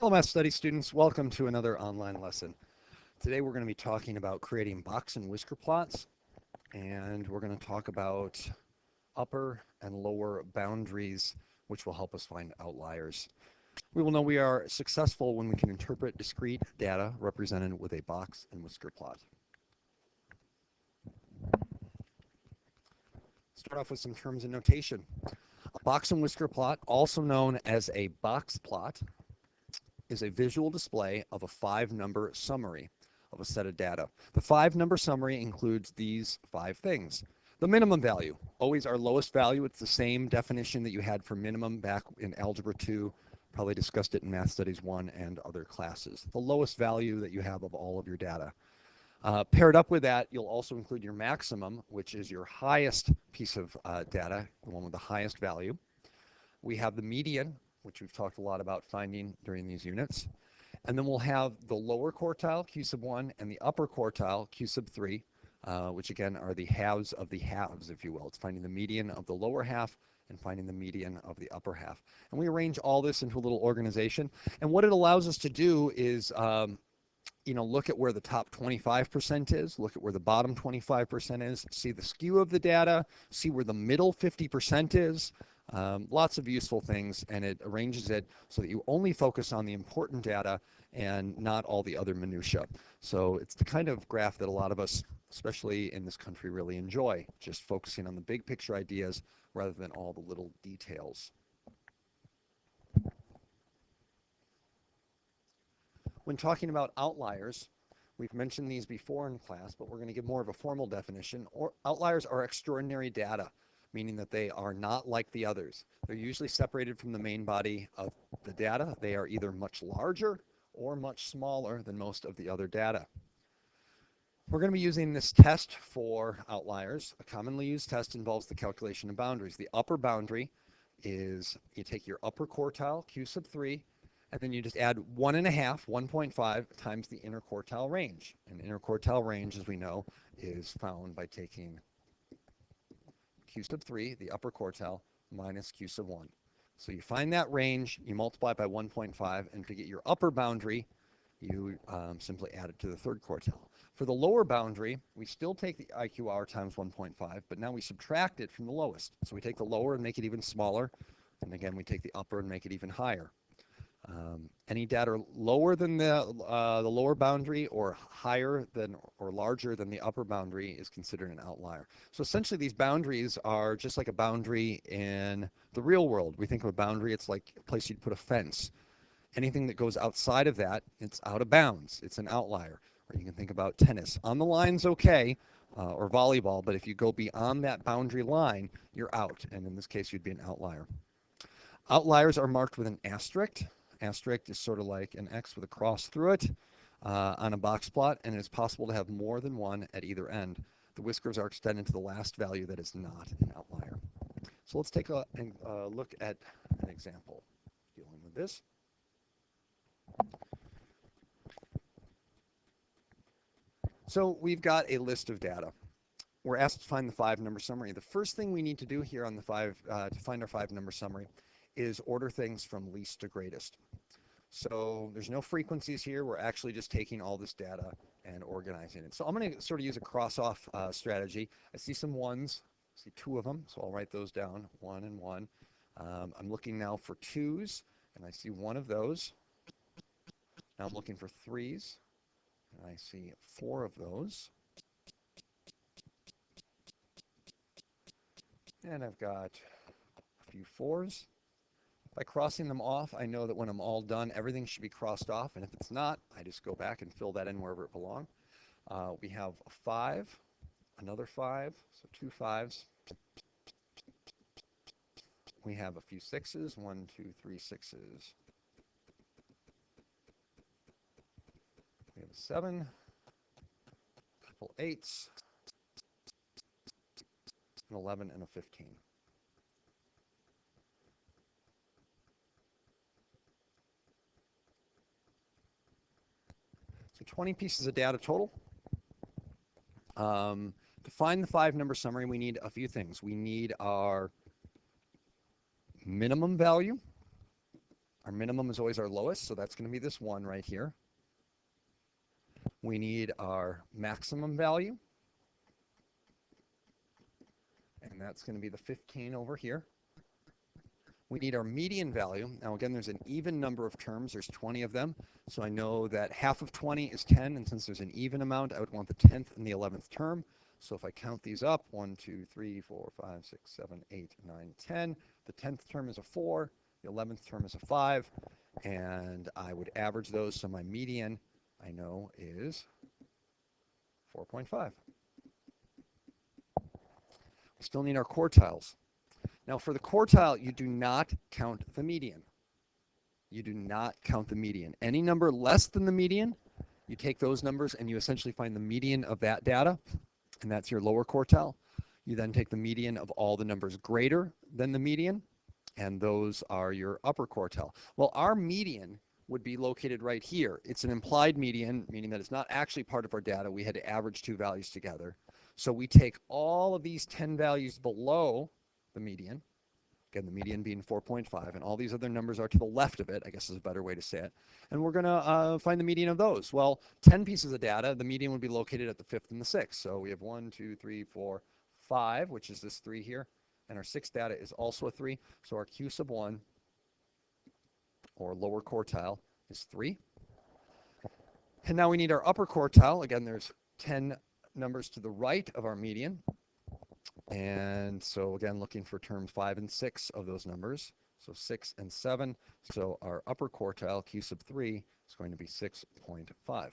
Hello, Math Studies students. Welcome to another online lesson. Today we're going to be talking about creating box and whisker plots, and we're going to talk about upper and lower boundaries, which will help us find outliers. We will know we are successful when we can interpret discrete data represented with a box and whisker plot. Start off with some terms and notation. A box and whisker plot, also known as a box plot, is a visual display of a 5-number summary of a set of data. The 5-number summary includes these 5 things. The minimum value, always our lowest value. It's the same definition that you had for minimum back in Algebra 2. Probably discussed it in Math Studies 1 and other classes. The lowest value that you have of all of your data. Paired up with that, you'll also include your maximum, which is your highest piece of data, the one with the highest value. We have the median, which we've talked a lot about finding during these units. And then we'll have the lower quartile, Q sub 1, and the upper quartile, Q sub 3, which again are the halves of the halves, if you will. It's finding the median of the lower half and finding the median of the upper half. And we arrange all this into a little organization. And what it allows us to do is look at where the top 25% is, look at where the bottom 25% is, see the skew of the data, see where the middle 50% is. Lots of useful things, and it arranges it so that you only focus on the important data and not all the other minutia. So it's the kind of graph that a lot of us, especially in this country, really enjoy, just focusing on the big picture ideas rather than all the little details. When talking about outliers, we've mentioned these before in class, but we're going to give more of a formal definition. Outliers are extraordinary data, meaning that they are not like the others. They're usually separated from the main body of the data. They are either much larger or much smaller than most of the other data. We're going to be using this test for outliers. A commonly used test involves the calculation of boundaries. The upper boundary is you take your upper quartile, Q sub 3, and then you just add 1.5 times the interquartile range. And interquartile range, as we know, is found by taking Q sub 3, the upper quartile, minus Q sub 1. So you find that range, you multiply it by 1.5, and to get your upper boundary, you simply add it to the third quartile. For the lower boundary, we still take the IQR times 1.5, but now we subtract it from the lowest. So we take the lower and make it even smaller, and again, we take the upper and make it even higher. Any data lower than the lower boundary or higher than or larger than the upper boundary is considered an outlier. So essentially these boundaries are just like a boundary in the real world. We think of a boundary, it's like a place you'd put a fence. Anything that goes outside of that, it's out of bounds. It's an outlier. Or you can think about tennis. On the line's okay, or volleyball, but if you go beyond that boundary line, you're out. And in this case, you'd be an outlier. Outliers are marked with an asterisk. Asterisk is sort of like an X with a cross through it on a box plot, and it's possible to have more than one at either end. The whiskers are extended to the last value that is not an outlier. So let's take a look at an example dealing with this. So we've got a list of data. We're asked to find the 5-number summary. The first thing we need to do here on the to find our 5-number summary is order things from least to greatest. So there's no frequencies here. We're actually just taking all this data and organizing it. So I'm going to sort of use a cross-off strategy. I see some ones. I see 2 of them, so I'll write those down, 1 and 1. I'm looking now for 2s, and I see 1 of those. Now I'm looking for 3s, and I see 4 of those. And I've got a few 4s. By crossing them off, I know that when I'm all done, everything should be crossed off, and if it's not, I just go back and fill that in wherever it belongs. We have a 5, another 5, so 2 5s. We have a few 6s, 1, 2, 3 6s. We have a 7, a couple 8s, an 11, and a 15. So 20 pieces of data total. To find the 5-number summary, we need a few things. We need our minimum value, Our minimum is always our lowest, so that's going to be this 1 right here. We need our maximum value, and that's going to be the 15 over here. We need our median value. Now again, there's an even number of terms. There's 20 of them. So I know that half of 20 is 10, and since there's an even amount, I would want the 10th and the 11th term. So if I count these up, 1, 2, 3, 4, 5, 6, 7, 8, 9, 10. The 10th term is a 4. The 11th term is a 5. And I would average those, so my median, I know, is 4.5. We still need our quartiles. Now for the quartile, you do not count the median. You do not count the median. Any number less than the median, you take those numbers and you essentially find the median of that data, and that's your lower quartile. You then take the median of all the numbers greater than the median, and those are your upper quartile. Well, our median would be located right here. It's an implied median, meaning that it's not actually part of our data. We had to average two values together. So we take all of these 10 values below the median, again, the median being 4.5, and all these other numbers are to the left of it, I guess is a better way to say it. And we're going to find the median of those. Well, 10 pieces of data, the median would be located at the 5th and the 6th. So we have 1, 2, 3, 4, 5, which is this 3 here. And our 6th data is also a 3. So our Q sub 1, or lower quartile, is 3. And now we need our upper quartile. Again, there's 10 numbers to the right of our median. And so again, looking for terms 5 and 6 of those numbers. So 6 and 7. So our upper quartile, Q sub 3, is going to be 6.5.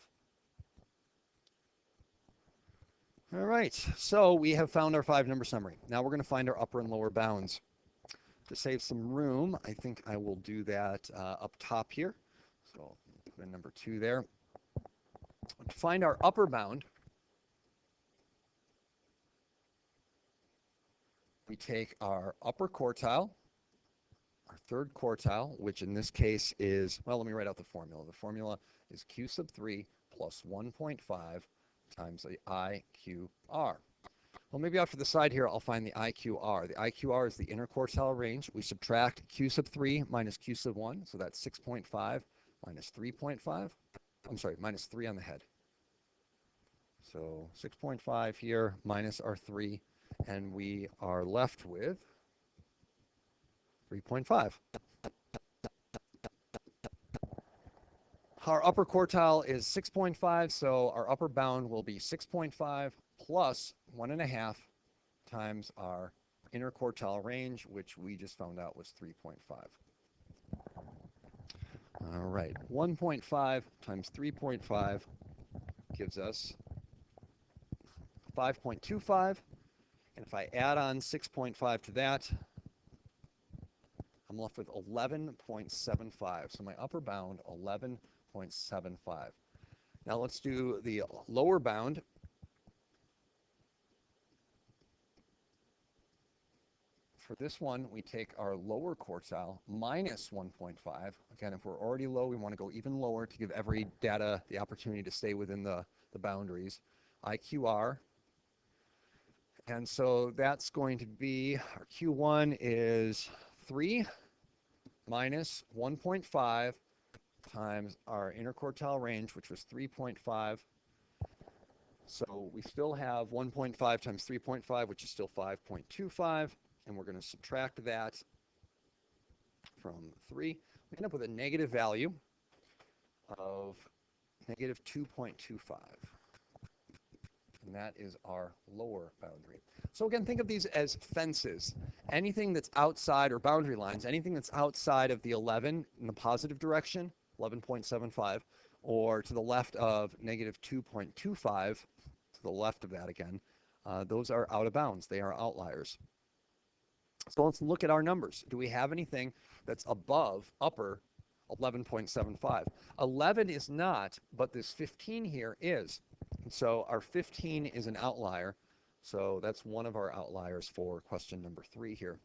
All right, so we have found our 5-number summary. Now we're going to find our upper and lower bounds. To save some room, I think I will do that up top here. So I'll put in number 2 there. To find our upper bound, we take our upper quartile, our 3rd quartile, which in this case is, well, let me write out the formula. The formula is Q sub 3 plus 1.5 times the IQR. Well, maybe off to the side here, I'll find the IQR. The IQR is the interquartile range. We subtract Q sub 3 minus Q sub 1, so that's 6.5 minus 3.5. I'm sorry, minus 3 on the head. So 6.5 here minus our 3, and we are left with 3.5. Our upper quartile is 6.5, so our upper bound will be 6.5 plus 1.5 times our interquartile range, which we just found out was 3.5. All right, 1.5 times 3.5 gives us 5.25, and if I add on 6.5 to that, I'm left with 11.75. So my upper bound, 11.75. Now let's do the lower bound. For this one, we take our lower quartile minus 1.5. Again, if we're already low, we want to go even lower to give every data the opportunity to stay within the boundaries. IQR. And so that's going to be, our Q1 is 3 minus 1.5 times our interquartile range, which was 3.5. So we still have 1.5 times 3.5, which is still 5.25. And we're going to subtract that from 3. We end up with a negative value of negative 2.25. And that is our lower boundary. So again, think of these as fences. Anything that's outside, or boundary lines, anything that's outside of the 11 in the positive direction, 11.75, or to the left of negative 2.25, to the left of that again, those are out of bounds. They are outliers. So let's look at our numbers. Do we have anything that's above upper 11.75? 11 is not, but this 15 here is. So our 15 is an outlier. So that's one of our outliers for question number 3 here.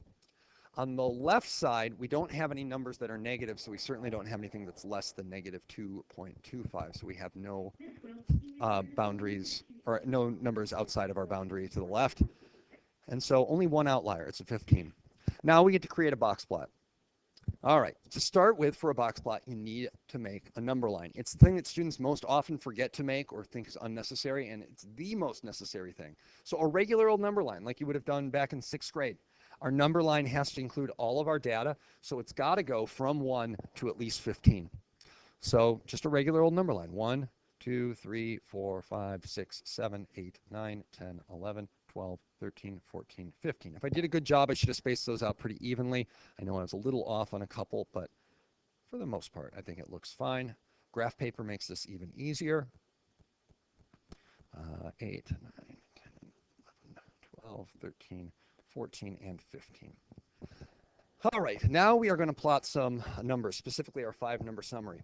On the left side, we don't have any numbers that are negative, so we certainly don't have anything that's less than negative 2.25. So we have no boundaries, or no numbers outside of our boundary to the left. And so only one outlier, it's a 15. Now we get to create a box plot. All right, to start with for a box plot, you need to make a number line. It's the thing that students most often forget to make or think is unnecessary, and it's the most necessary thing. So a regular old number line, like you would have done back in 6th grade, our number line has to include all of our data, so it's got to go from 1 to at least 15. So just a regular old number line. 1, 2, 3, 4, 5, 6, 7, 8, 9, 10, 11, 12, 13, 14, 15. If I did a good job, I should have spaced those out pretty evenly. I know I was a little off on a couple, but for the most part, I think it looks fine. Graph paper makes this even easier. 8, 9, 10, 11, 12, 13, 14, and 15. All right, now we are going to plot some numbers, specifically our 5-number summary.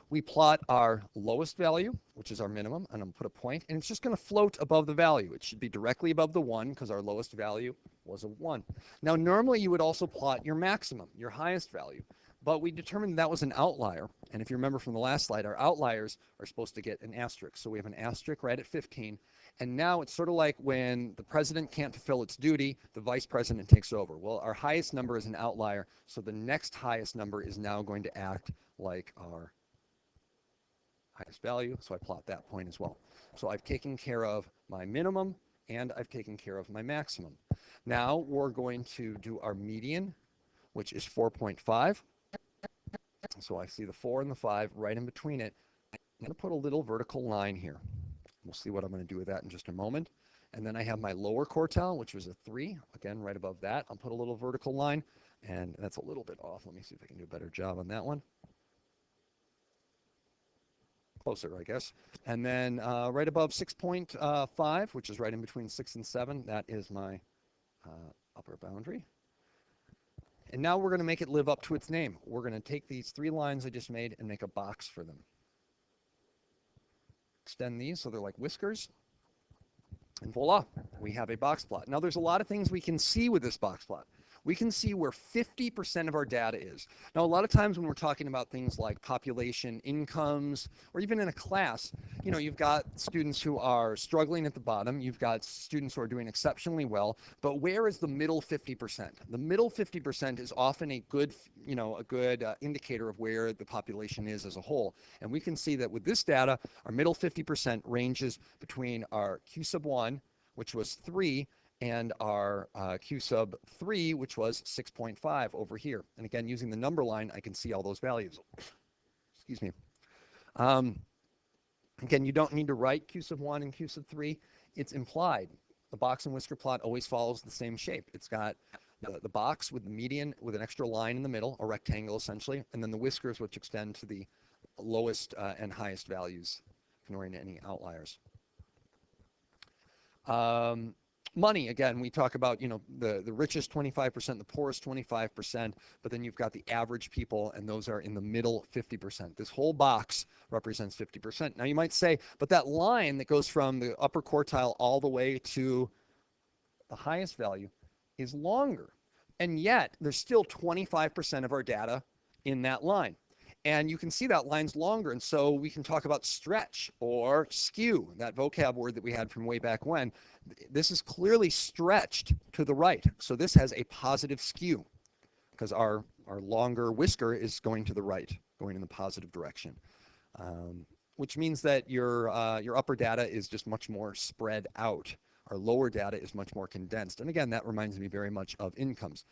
We plot our lowest value, which is our minimum, and I'm going to put a point, and it's just going to float above the value. It should be directly above the 1 because our lowest value was a 1. Now, normally you would also plot your maximum, your highest value, but we determined that was an outlier. And if you remember from the last slide, our outliers are supposed to get an asterisk. So we have an asterisk right at 15. And now it's sort of like when the president can't fulfill its duty, the vice president takes over. Well, our highest number is an outlier, so the next highest number is now going to act like our highest value, so I plot that point as well. So I've taken care of my minimum and I've taken care of my maximum. Now we're going to do our median, which is 4.5. So I see the 4 and the 5 right in between it. I'm going to put a little vertical line here. We'll see what I'm going to do with that in just a moment. And then I have my lower quartile, which was a 3. Again, right above that, I'll put a little vertical line. And that's a little bit off. Let me see if I can do a better job on that one. Closer, I guess. And then right above 6.5, which is right in between 6 and 7, that is my upper boundary. And now we're going to make it live up to its name. We're going to take these 3 lines I just made and make a box for them. Extend these so they're like whiskers. And voila, we have a box plot. Now there's a lot of things we can see with this box plot. We can see where 50% of our data is. Now, a lot of times when we're talking about things like population, incomes, or even in a class, you know, you've got students who are struggling at the bottom. You've got students who are doing exceptionally well. But where is the middle 50%? The middle 50% is often a good, indicator of where the population is as a whole. And we can see that with this data, our middle 50% ranges between our Q sub 1, which was 3, and our Q sub 3, which was 6.5 over here. And again, using the number line, I can see all those values. Excuse me. Again, you don't need to write Q sub 1 and Q sub 3. It's implied. The box and whisker plot always follows the same shape. It's got the box with the median with an extra line in the middle, a rectangle essentially, and then the whiskers which extend to the lowest and highest values, ignoring any outliers. Money, again, we talk about, the richest 25%, the poorest 25%, but then you've got the average people, and those are in the middle 50%. This whole box represents 50%. Now you might say, but that line that goes from the upper quartile all the way to the highest value is longer. And yet there's still 25% of our data in that line. And you can see that line's longer. And so we can talk about stretch or skew, that vocab word that we had from way back when. This is clearly stretched to the right. So this has a positive skew because our longer whisker is going to the right, going in the positive direction, which means that your upper data is just much more spread out. Our lower data is much more condensed. And again, that reminds me very much of incomes.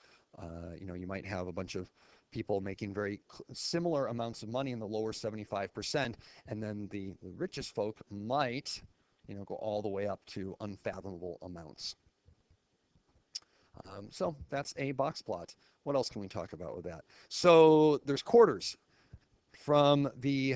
You might have a bunch of people making very similar amounts of money in the lower 75%, and then the richest folk might, go all the way up to unfathomable amounts. So that's a box plot. What else can we talk about with that? So there's quarters. From the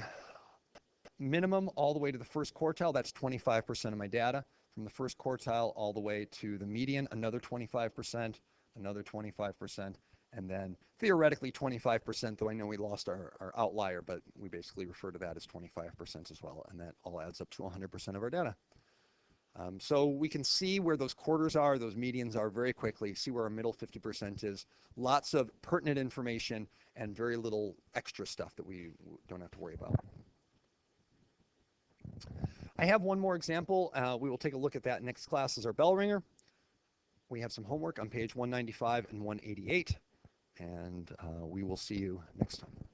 minimum all the way to the first quartile, that's 25% of my data. From the first quartile all the way to the median, another 25%, another 25%, and then theoretically 25%, though I know we lost our outlier, but we basically refer to that as 25% as well, and that all adds up to 100% of our data. So we can see where those quarters are, those medians are very quickly, see where our middle 50% is. Lots of pertinent information and very little extra stuff that we don't have to worry about. I have one more example. We will take a look at that next class as our bell ringer. We have some homework on page 195 and 188. and we will see you next time.